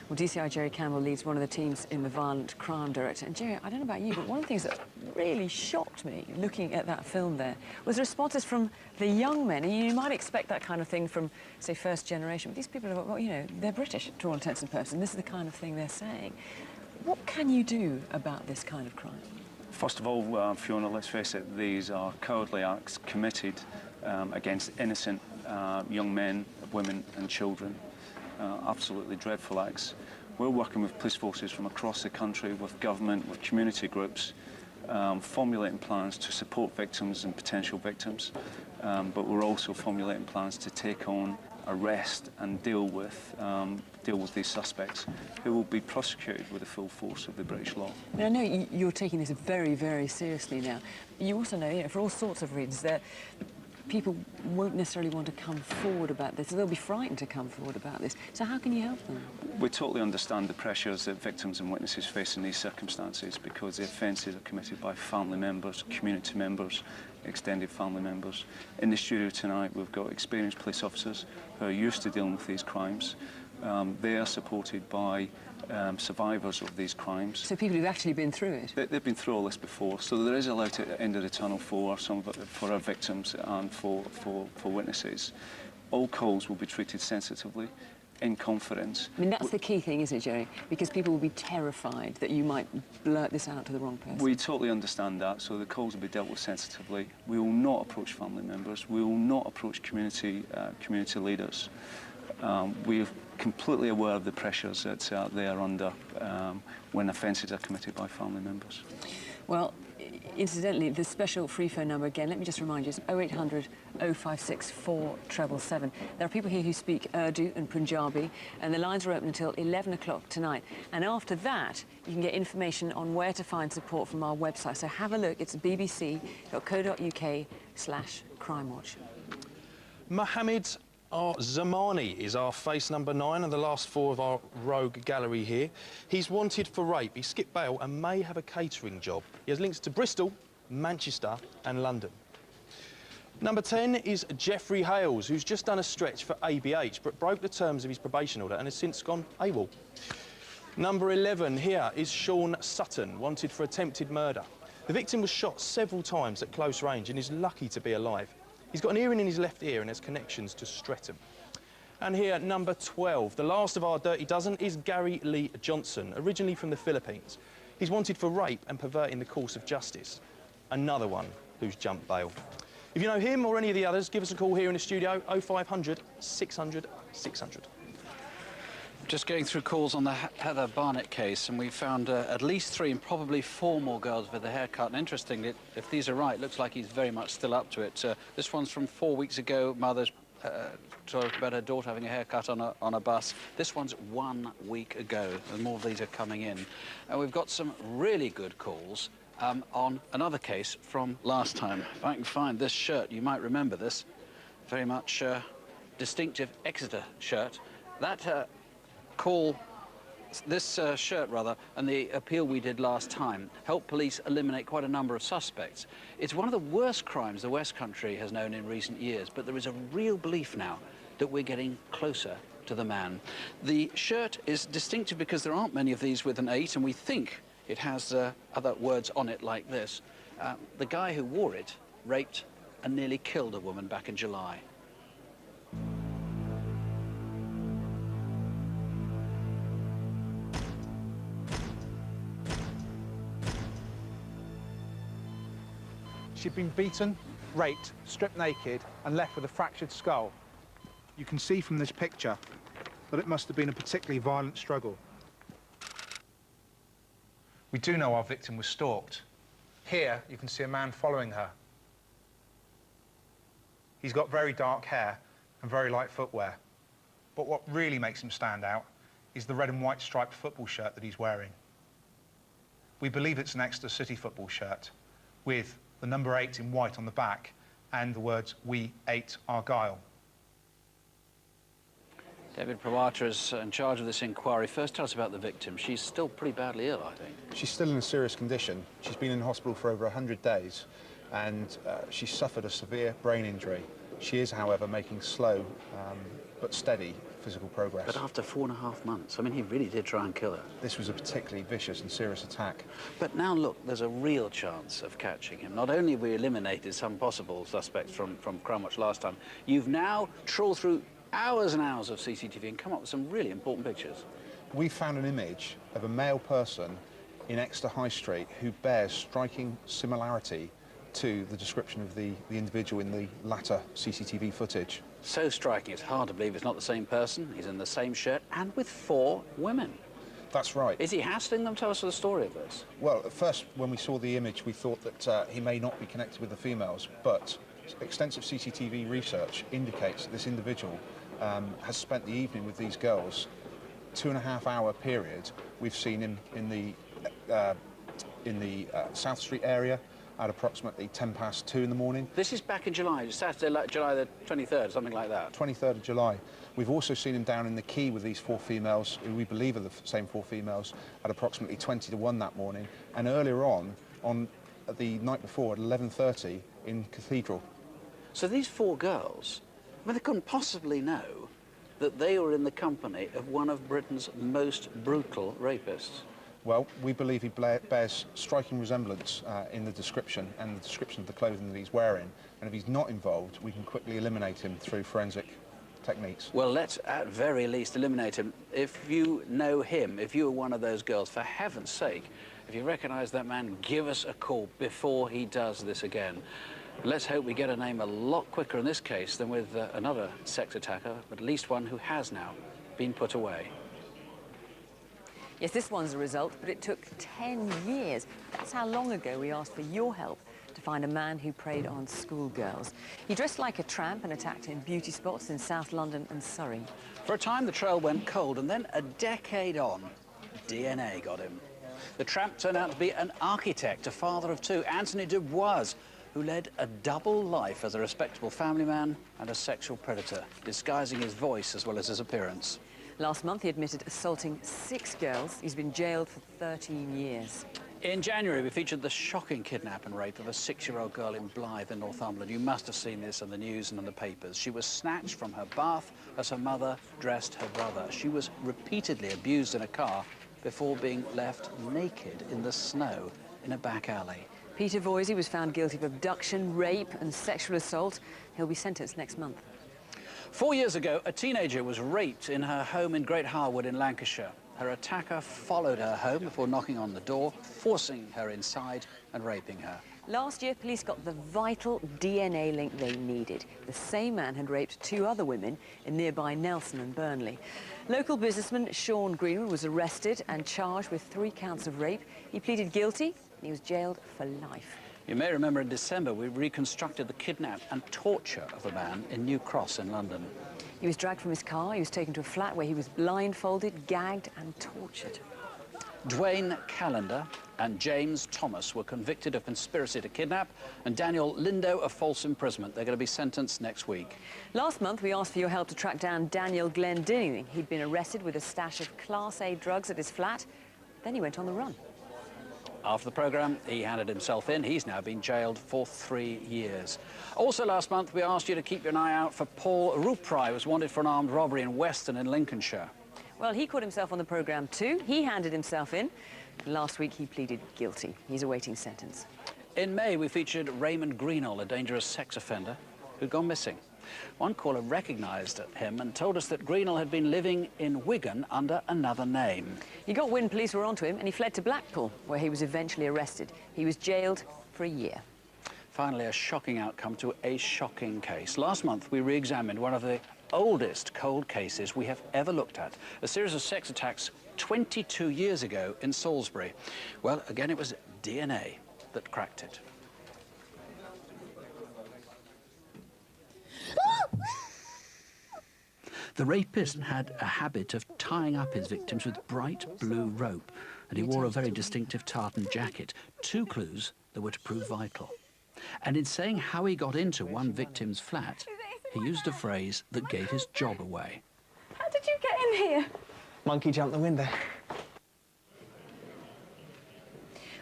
Well, DCI Jerry Campbell leads one of the teams in the Violent Crime Directorate. And Jerry, I don't know about you, but one of the things that really shocked me looking at that film there was the responses from the young men. And you might expect that kind of thing from, say, first generation. But these people are, well, you know, they're British to all intents and purposes. And this is the kind of thing they're saying. What can you do about this kind of crime? First of all, Fiona, let's face it, these are cowardly acts committed against innocent young men, women and children. Absolutely dreadful acts. We're working with police forces from across the country, with government, with community groups, formulating plans to support victims and potential victims, but we're also formulating plans to take on, arrest and deal with these suspects, who will be prosecuted with the full force of the British law. I know you're taking this very, very seriously now. You also know, you know, for all sorts of reasons, that people won't necessarily want to come forward about this. They'll be frightened to come forward about this. So how can you help them? We totally understand the pressures that victims and witnesses face in these circumstances, because the offences are committed by family members, community members, extended family members. In the studio tonight, we've got experienced police officers who are used to dealing with these crimes. They are supported by survivors of these crimes. So people who've actually been through it? They've been through all this before, so there is a light at the end of the tunnel for for our victims and for witnesses. All calls will be treated sensitively, in confidence. I mean, that's the key thing, isn't it, Jerry? Because people will be terrified that you might blurt this out to the wrong person. We totally understand that, so the calls will be dealt with sensitively. We will not approach family members. We will not approach community leaders. We're completely aware of the pressures that they are under when offences are committed by family members. Well, incidentally, the special free phone number, again, let me just remind you, is 0800 056 4777. There are people here who speak Urdu and Punjabi, and the lines are open until 11 o'clock tonight. And after that, you can get information on where to find support from our website. So have a look. It's bbc.co.uk/crimewatch. Mohammed Zamani is our face number 9 and the last 4 of our rogue gallery here. He's wanted for rape. He skipped bail and may have a catering job. He has links to Bristol, Manchester and London. Number 10 is Jeffrey Hales, who's just done a stretch for ABH but broke the terms of his probation order and has since gone AWOL. Number 11 here is Sean Sutton, wanted for attempted murder. The victim was shot several times at close range and is lucky to be alive. He's got an earring in his left ear and has connections to Streatham. And here, number 12, the last of our dirty dozen, is Gary Lee Johnson, originally from the Philippines. He's wanted for rape and perverting the course of justice. Another one who's jumped bail. If you know him or any of the others, give us a call here in the studio, 0500 600 600. Just going through calls on the Heather Barnett case, and we found at least 3 and probably 4 more girls with a haircut. And interestingly, if these are right, it looks like he's very much still up to it. This one's from 4 weeks ago. Mother's talked about her daughter having a haircut on a bus. This one's 1 week ago, and more of these are coming in. And we've got some really good calls on another case from last time. If I can find this shirt, you might remember this. Very much distinctive Exeter shirt. That this shirt, and the appeal we did last time helped police eliminate quite a number of suspects. It's one of the worst crimes the West Country has known in recent years, but there is a real belief now that we're getting closer to the man. The shirt is distinctive because there aren't many of these with an 8, and we think it has other words on it like this. The guy who wore it raped and nearly killed a woman back in July. She'd been beaten, raped, stripped naked and left with a fractured skull. You can see from this picture that it must have been a particularly violent struggle. We do know our victim was stalked. Here you can see a man following her. He's got very dark hair and very light footwear. But what really makes him stand out is the red and white striped football shirt that he's wearing. We believe it's an Exeter City football shirt with the number 8 in white on the back and the words, "We ate Argyle." David Prawata is in charge of this inquiry. First, tell us about the victim. She's still pretty badly ill, I think. She's still in a serious condition. She's been in hospital for over 100 days, and she suffered a severe brain injury. She is, however, making slow but steady physical progress. But after 4.5 months, I mean, he really did try and kill her. This was a particularly vicious and serious attack. But now, look, there's a real chance of catching him. Not only have we eliminated some possible suspects from Crimewatch last time, you've now trawled through hours and hours of CCTV and come up with some really important pictures. We found an image of a male person in Exeter High Street who bears striking similarity to the description of the individual in the latter CCTV footage. So striking, it's hard to believe it's not the same person. He's in the same shirt and with 4 women. That's right. Is he hassling them? Tell us the story of this. Well, at first, when we saw the image, we thought that he may not be connected with the females, but extensive CCTV research indicates that this individual has spent the evening with these girls. 2.5-hour period. We've seen him in the South Street area at approximately 2:10 in the morning. This is back in July, Saturday, like July the 23rd, something like that. 23rd of July. We've also seen him down in the quay with these 4 females, who we believe are the same 4 females, at approximately 20 to 1 that morning. And earlier on the night before, at 11:30 in Cathedral. So these 4 girls, I mean, they couldn't possibly know that they were in the company of one of Britain's most brutal rapists. Well, we believe he bears striking resemblance in the description and the description of the clothing that he's wearing. And if he's not involved, we can quickly eliminate him through forensic techniques. Well, let's at very least eliminate him. If you know him, if you were one of those girls, for heaven's sake, if you recognise that man, give us a call before he does this again. Let's hope we get a name a lot quicker in this case than with another sex attacker, but at least one who has now been put away. Yes, this one's a result, but it took 10 years. That's how long ago we asked for your help to find a man who preyed on schoolgirls. He dressed like a tramp and attacked in beauty spots in South London and Surrey. For a time, the trail went cold, and then a decade on, DNA got him. The tramp turned out to be an architect, a father of 2, Anthony Dubois, who led a double life as a respectable family man and a sexual predator, disguising his voice as well as his appearance. Last month, he admitted assaulting 6 girls. He's been jailed for 13 years. In January, we featured the shocking kidnap and rape of a 6-year-old girl in Blythe in Northumberland. You must have seen this on the news and in the papers. She was snatched from her bath as her mother dressed her brother. She was repeatedly abused in a car before being left naked in the snow in a back alley. Peter Voisey was found guilty of abduction, rape and sexual assault. He'll be sentenced next month. 4 years ago, a teenager was raped in her home in Great Harwood in Lancashire. Her attacker followed her home before knocking on the door, forcing her inside and raping her. Last year, police got the vital DNA link they needed. The same man had raped 2 other women in nearby Nelson and Burnley. Local businessman Sean Greenwood was arrested and charged with 3 counts of rape. He pleaded guilty and he was jailed for life. You may remember in December we reconstructed the kidnap and torture of a man in New Cross in London. He was dragged from his car, he was taken to a flat where he was blindfolded, gagged and tortured. Dwayne Callender and James Thomas were convicted of conspiracy to kidnap, and Daniel Lindo of false imprisonment. They're going to be sentenced next week. Last month, we asked for your help to track down Daniel Glendinning. He'd been arrested with a stash of Class A drugs at his flat. Then he went on the run. After the programme, he handed himself in. He's now been jailed for 3 years. Also last month, we asked you to keep an eye out for Paul Ruprai, who was wanted for an armed robbery in Weston in Lincolnshire. Well, he caught himself on the programme too. He handed himself in. Last week, he pleaded guilty. He's awaiting sentence. In May, we featured Raymond Greenall, a dangerous sex offender who'd gone missing. One caller recognised him and told us that Greenall had been living in Wigan under another name. He got wind police were onto him and he fled to Blackpool, where he was eventually arrested. He was jailed for a year. Finally, a shocking outcome to a shocking case. Last month, we re-examined one of the oldest cold cases we have ever looked at, a series of sex attacks 22 years ago in Salisbury. Well, again, it was DNA that cracked it. The rapist had a habit of tying up his victims with bright blue rope, and he wore a very distinctive tartan jacket. 2 clues that were to prove vital. And in saying how he got into one victim's flat, he used a phrase that gave his job away. How did did you get in here? Monkey jumped the window.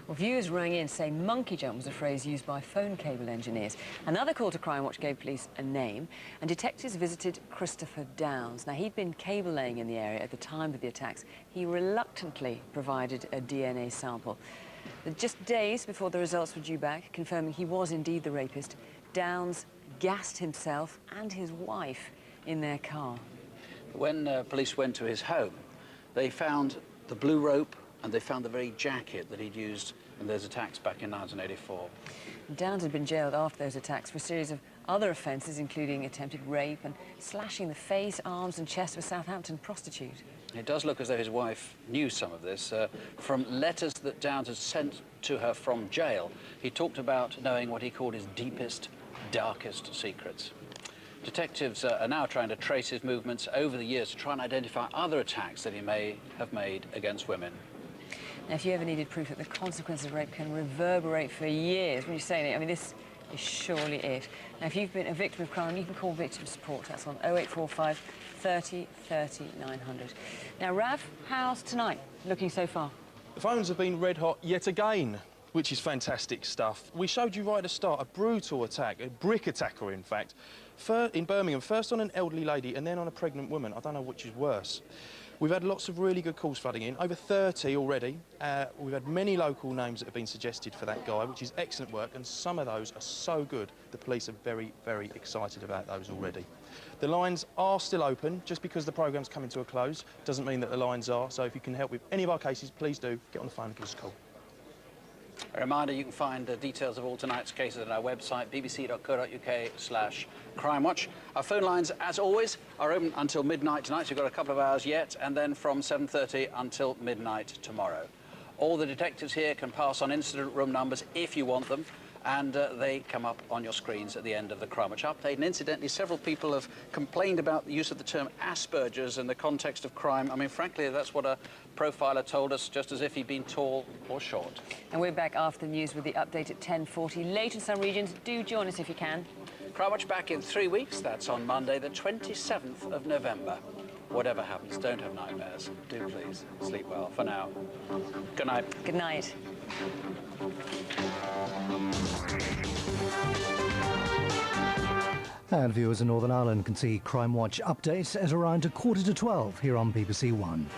Well, viewers rang in saying monkey jump was a phrase used by phone cable engineers. Another call to Crimewatch gave police a name, and detectives visited Christopher Downs. Now, he'd been cable laying in the area at the time of the attacks. He reluctantly provided a DNA sample. But just days before the results were due back, confirming he was indeed the rapist, Downs gassed himself and his wife in their car. When police went to his home, they found the blue rope and they found the very jacket that he'd used in those attacks back in 1984. Downs had been jailed after those attacks for a series of other offences, including attempted rape and slashing the face, arms and chest of a Southampton prostitute. It does look as though his wife knew some of this. From letters that Downs had sent to her from jail, he talked about knowing what he called his deepest, darkest secrets. Detectives are now trying to trace his movements over the years to try and identify other attacks that he may have made against women. Now, if you ever needed proof that the consequences of rape can reverberate for years, when you're saying it, I mean, this is surely it. Now, if you've been a victim of crime, you can call victim support. That's on 0845 30 30 900. Now, Rav, how's tonight looking so far? The phones have been red hot yet again, which is fantastic stuff. We showed you right at the start a brutal attack, a brick attacker, in fact, in Birmingham, first on an elderly lady and then on a pregnant woman. I don't know which is worse. We've had lots of really good calls flooding in, over 30 already. We've had many local names that have been suggested for that guy, which is excellent work, and some of those are so good, the police are very, very excited about those already. The lines are still open. Just because the programme's coming to a close doesn't mean that the lines are, so if you can help with any of our cases, please do get on the phone and give us a call. A reminder, you can find details of all tonight's cases at our website, bbc.co.uk/crimewatch. Our phone lines, as always, are open until midnight tonight, so you've got a couple of hours yet, and then from 7:30 until midnight tomorrow. All the detectives here can pass on incident room numbers if you want them, and they come up on your screens at the end of the Crimewatch update. And incidentally, several people have complained about the use of the term Asperger's in the context of crime. I mean, frankly, that's what a profiler told us, just as if he'd been tall or short. And we're back after the news with the update at 10:40. Late in some regions, do join us if you can. Crimewatch back in 3 weeks. That's on Monday, the 27th of November. Whatever happens, don't have nightmares. Do please sleep well. For now, good night. Good night. And viewers in Northern Ireland can see Crimewatch updates at around 11:15 here on BBC One.